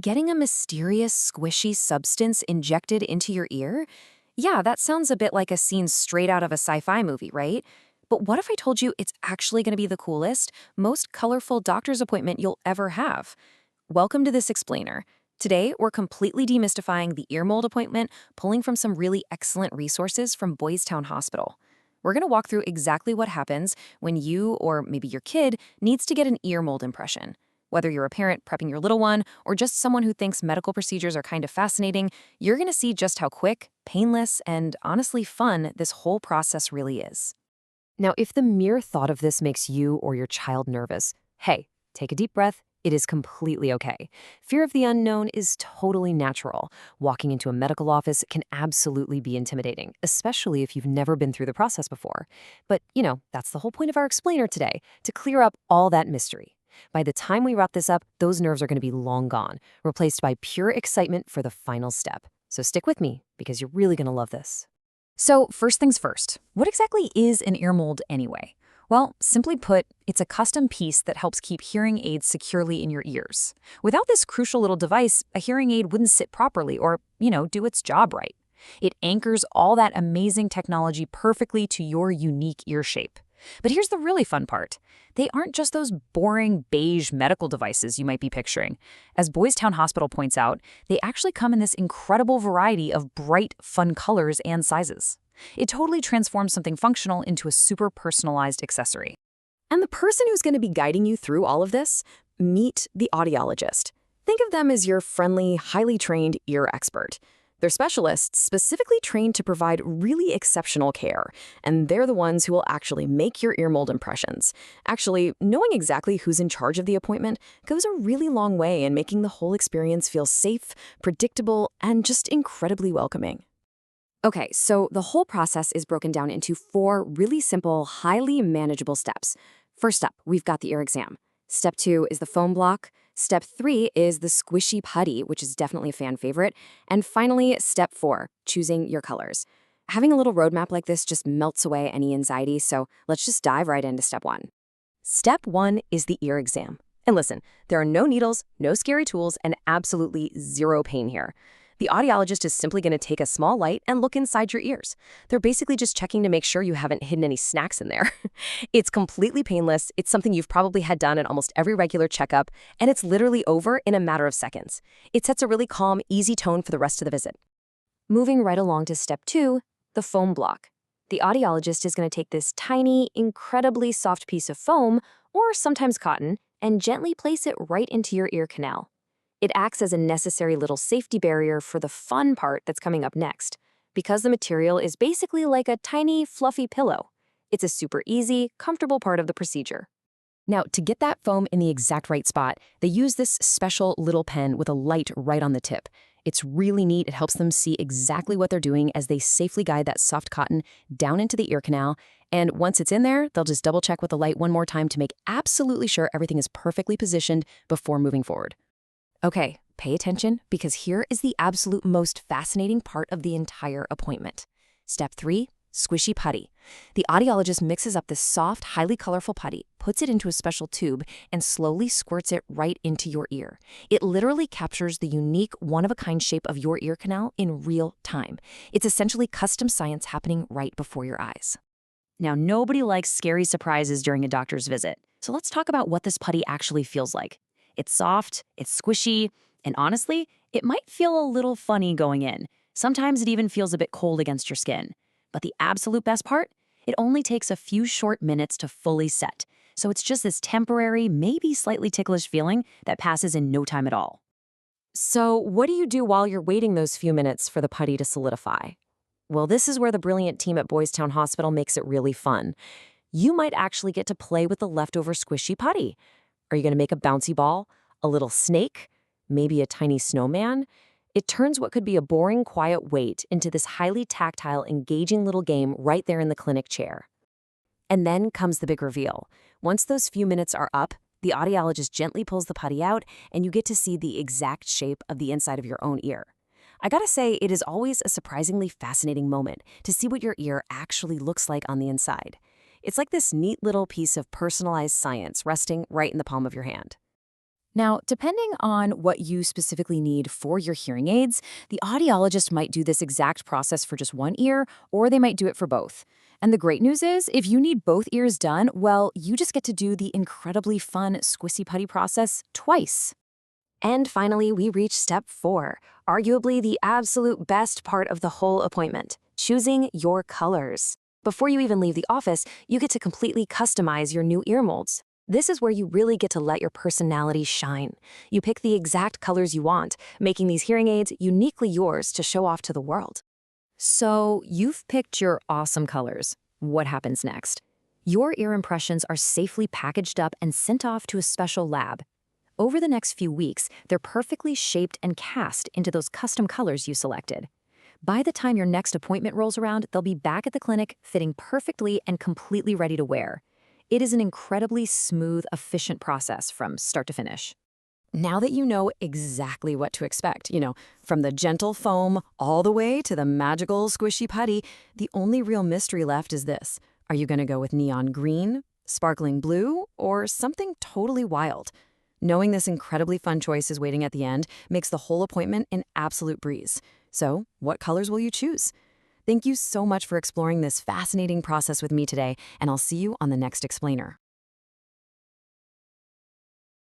Getting a mysterious, squishy substance injected into your ear? Yeah, that sounds a bit like a scene straight out of a sci-fi movie, right? But what if I told you it's actually going to be the coolest, most colorful doctor's appointment you'll ever have? Welcome to This Explainer. Today, we're completely demystifying the ear mold appointment, pulling from some really excellent resources from Boys Town Hospital. We're going to walk through exactly what happens when you, or maybe your kid, needs to get an ear mold impression. Whether you're a parent prepping your little one or just someone who thinks medical procedures are kind of fascinating, you're going to see just how quick, painless, and honestly fun this whole process really is. Now, if the mere thought of this makes you or your child nervous, hey, take a deep breath. It is completely okay. Fear of the unknown is totally natural. Walking into a medical office can absolutely be intimidating, especially if you've never been through the process before. But, that's the whole point of our explainer today, to clear up all that mystery. By the time we wrap this up, those nerves are going to be long gone, replaced by pure excitement for the final step. So stick with me, because you're really going to love this. So first things first, what exactly is an ear mold anyway? Well, simply put, it's a custom piece that helps keep hearing aids securely in your ears. Without this crucial little device, a hearing aid wouldn't sit properly or, do its job right. It anchors all that amazing technology perfectly to your unique ear shape. But here's the really fun part. They aren't just those boring beige medical devices you might be picturing. As Boys Town Hospital points out, they actually come in this incredible variety of bright, fun colors and sizes. It totally transforms something functional into a super personalized accessory. And the person who's going to be guiding you through all of this? Meet the audiologist. Think of them as your friendly, highly trained ear expert. They're specialists specifically trained to provide really exceptional care, and they're the ones who will actually make your ear mold impressions. Actually, knowing exactly who's in charge of the appointment goes a really long way in making the whole experience feel safe, predictable, and just incredibly welcoming. Okay, so the whole process is broken down into 4 really simple, highly manageable steps. First up, we've got the ear exam. Step 2 is the foam block. Step 3 is the squishy putty, which is definitely a fan favorite. And finally, step 4, choosing your colors. Having a little roadmap like this just melts away any anxiety, so let's just dive right into step 1. Step 1 is the ear exam. And listen, there are no needles, no scary tools, and absolutely zero pain here. The audiologist is simply going to take a small light and look inside your ears. They're basically just checking to make sure you haven't hidden any snacks in there. It's completely painless. It's something you've probably had done at almost every regular checkup, and it's literally over in a matter of seconds. It sets a really calm, easy tone for the rest of the visit. Moving right along to step 2, the foam block. The audiologist is going to take this tiny, incredibly soft piece of foam, or sometimes cotton, and gently place it right into your ear canal. It acts as a necessary little safety barrier for the fun part that's coming up next, because the material is basically like a tiny, fluffy pillow. It's a super easy, comfortable part of the procedure. Now, to get that foam in the exact right spot, they use this special little pen with a light right on the tip. It's really neat. It helps them see exactly what they're doing as they safely guide that soft cotton down into the ear canal. And once it's in there, they'll just double check with the light one more time to make absolutely sure everything is perfectly positioned before moving forward. Okay, pay attention, because here is the absolute most fascinating part of the entire appointment. Step 3, squishy putty. The audiologist mixes up this soft, highly colorful putty, puts it into a special tube, and slowly squirts it right into your ear. It literally captures the unique, one-of-a-kind shape of your ear canal in real time. It's essentially custom science happening right before your eyes. Now, nobody likes scary surprises during a doctor's visit, so let's talk about what this putty actually feels like. It's soft, it's squishy, and honestly, it might feel a little funny going in. Sometimes it even feels a bit cold against your skin. But the absolute best part? It only takes a few short minutes to fully set. So it's just this temporary, maybe slightly ticklish feeling that passes in no time at all. So what do you do while you're waiting those few minutes for the putty to solidify? Well, this is where the brilliant team at Boys Town Hospital makes it really fun. You might actually get to play with the leftover squishy putty. Are you going to make a bouncy ball, a little snake, maybe a tiny snowman? It turns what could be a boring, quiet wait into this highly tactile, engaging little game right there in the clinic chair. And then comes the big reveal. Once those few minutes are up, the audiologist gently pulls the putty out, and you get to see the exact shape of the inside of your own ear. I gotta say, it is always a surprisingly fascinating moment to see what your ear actually looks like on the inside. It's like this neat little piece of personalized science resting right in the palm of your hand. Now, depending on what you specifically need for your hearing aids, the audiologist might do this exact process for just one ear, or they might do it for both. And the great news is, if you need both ears done, well, you just get to do the incredibly fun squishy putty process twice. And finally, we reach step 4, arguably the absolute best part of the whole appointment, choosing your colors. Before you even leave the office, you get to completely customize your new ear molds. This is where you really get to let your personality shine. You pick the exact colors you want, making these hearing aids uniquely yours to show off to the world. So, you've picked your awesome colors. What happens next? Your ear impressions are safely packaged up and sent off to a special lab. Over the next few weeks, they're perfectly shaped and cast into those custom colors you selected. By the time your next appointment rolls around, they'll be back at the clinic, fitting perfectly and completely ready to wear. It is an incredibly smooth, efficient process from start to finish. Now that you know exactly what to expect, from the gentle foam all the way to the magical squishy putty, the only real mystery left is this. Are you going to go with neon green, sparkling blue, or something totally wild? Knowing this incredibly fun choice is waiting at the end makes the whole appointment an absolute breeze. So, what colors will you choose? Thank you so much for exploring this fascinating process with me today, and I'll see you on the next explainer.